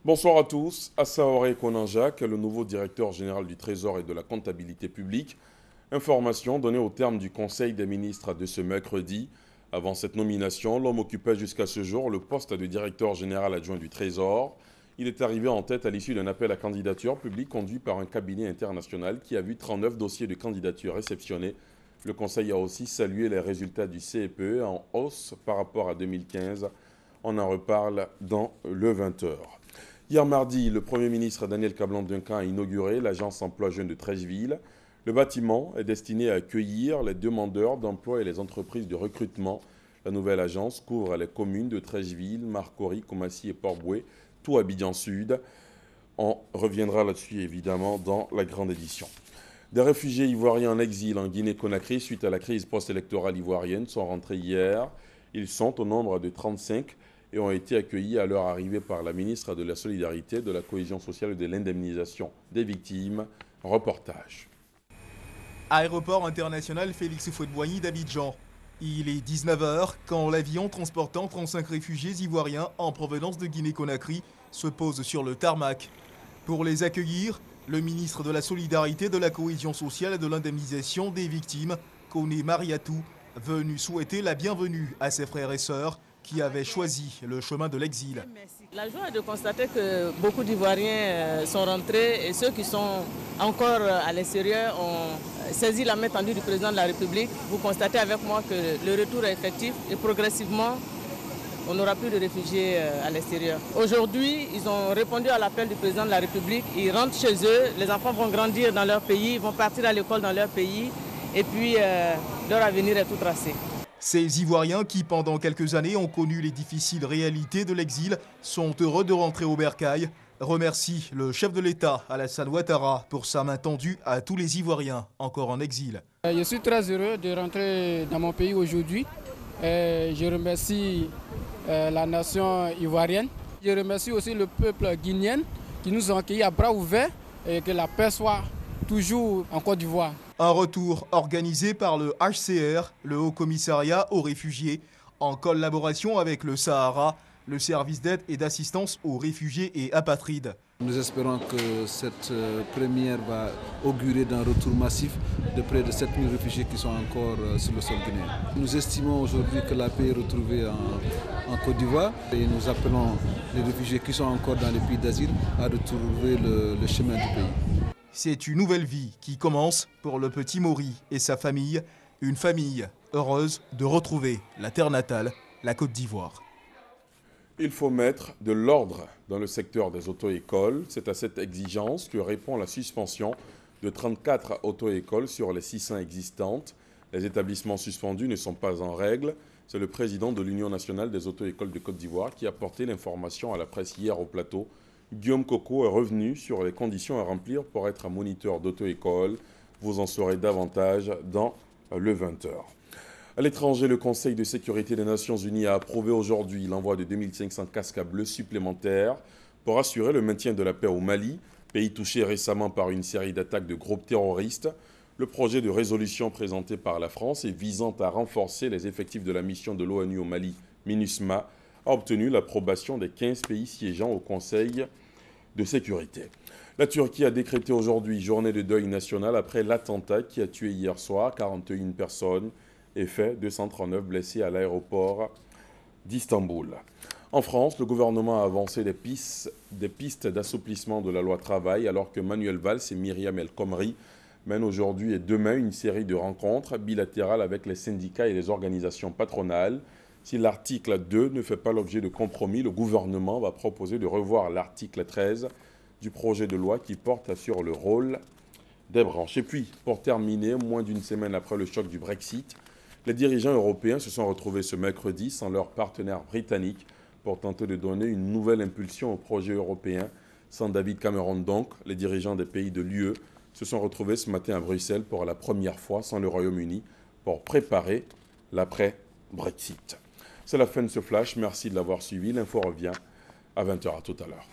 Bonsoir à tous. Assaoré Konanjak, le nouveau directeur général du Trésor et de la comptabilité publique. Information donnée au terme du Conseil des ministres de ce mercredi. Avant cette nomination, l'homme occupait jusqu'à ce jour le poste de directeur général adjoint du Trésor. Il est arrivé en tête à l'issue d'un appel à candidature public conduit par un cabinet international qui a vu 39 dossiers de candidature réceptionnés. Le Conseil a aussi salué les résultats du CEPE en hausse par rapport à 2015. On en reparle dans le 20h. Hier mardi, le Premier ministre Daniel Kablan-Duncan a inauguré l'agence emploi jeunes de Treichville. Le bâtiment est destiné à accueillir les demandeurs d'emploi et les entreprises de recrutement. La nouvelle agence couvre les communes de Treichville, Marcory, Komassi et Port-Boué, tout Abidjan Sud. On reviendra là-dessus évidemment dans la grande édition. Des réfugiés ivoiriens en exil en Guinée-Conakry suite à la crise post-électorale ivoirienne sont rentrés hier. Ils sont au nombre de 35 et ont été accueillis à leur arrivée par la ministre de la Solidarité, de la Cohésion sociale et de l'indemnisation des victimes. Reportage. Aéroport international Félix Houphouët-Boigny d'Abidjan. Il est 19h quand l'avion transportant 35 réfugiés ivoiriens en provenance de Guinée-Conakry se pose sur le tarmac. Pour les accueillir, le ministre de la Solidarité, de la Cohésion sociale et de l'indemnisation des victimes, Koné Mariatou, venu souhaiter la bienvenue à ses frères et sœurs qui avaient choisi le chemin de l'exil. La joie est de constater que beaucoup d'Ivoiriens sont rentrés et ceux qui sont encore à l'extérieur ont saisi la main tendue du président de la République. Vous constatez avec moi que le retour est effectif et progressivement, on n'aura plus de réfugiés à l'extérieur. Aujourd'hui, ils ont répondu à l'appel du président de la République. Ils rentrent chez eux, les enfants vont grandir dans leur pays, vont partir à l'école dans leur pays et puis leur avenir est tout tracé. Ces Ivoiriens qui, pendant quelques années, ont connu les difficiles réalités de l'exil, sont heureux de rentrer au bercail. Remercie le chef de l'État, Alassane Ouattara, pour sa main tendue à tous les Ivoiriens encore en exil. Je suis très heureux de rentrer dans mon pays aujourd'hui. Je remercie la nation ivoirienne. Je remercie aussi le peuple guinéen qui nous a accueillis à bras ouverts et que la paix soit toujours en Côte d'Ivoire. Un retour organisé par le HCR, le Haut Commissariat aux réfugiés, en collaboration avec le Sahara, le service d'aide et d'assistance aux réfugiés et apatrides. Nous espérons que cette première va augurer d'un retour massif de près de 7000 réfugiés qui sont encore sur le sol guinéen. Nous estimons aujourd'hui que la paix est retrouvée en Côte d'Ivoire et nous appelons les réfugiés qui sont encore dans les pays d'asile à retrouver le chemin du pays. C'est une nouvelle vie qui commence pour le petit Maury et sa famille, une famille heureuse de retrouver la terre natale, la Côte d'Ivoire. Il faut mettre de l'ordre dans le secteur des auto-écoles. C'est à cette exigence que répond la suspension de 34 auto-écoles sur les 600 existantes. Les établissements suspendus ne sont pas en règle. C'est le président de l'Union nationale des auto-écoles de Côte d'Ivoire qui a porté l'information à la presse hier au plateau. Guillaume Coco est revenu sur les conditions à remplir pour être un moniteur d'auto-école. Vous en saurez davantage dans le 20h. À l'étranger, le Conseil de sécurité des Nations Unies a approuvé aujourd'hui l'envoi de 2500 casques à bleu supplémentaires pour assurer le maintien de la paix au Mali, pays touché récemment par une série d'attaques de groupes terroristes. Le projet de résolution présenté par la France et visant à renforcer les effectifs de la mission de l'ONU au Mali, MINUSMA, a obtenu l'approbation des 15 pays siégeant au Conseil de sécurité. La Turquie a décrété aujourd'hui journée de deuil national après l'attentat qui a tué hier soir 41 personnes et fait 239 blessés à l'aéroport d'Istanbul. En France, le gouvernement a avancé des pistes d'assouplissement de la loi travail alors que Manuel Valls et Myriam El Khomri mènent aujourd'hui et demain une série de rencontres bilatérales avec les syndicats et les organisations patronales. Si l'article 2 ne fait pas l'objet de compromis, le gouvernement va proposer de revoir l'article 13 du projet de loi qui porte sur le rôle des branches. Et puis, pour terminer, moins d'une semaine après le choc du Brexit, les dirigeants européens se sont retrouvés ce mercredi sans leur partenaire britannique pour tenter de donner une nouvelle impulsion au projet européen. Sans David Cameron donc, les dirigeants des pays de l'UE se sont retrouvés ce matin à Bruxelles pour la première fois sans le Royaume-Uni pour préparer l'après-Brexit. C'est la fin de ce flash. Merci de l'avoir suivi. L'info revient à 20h. À tout à l'heure.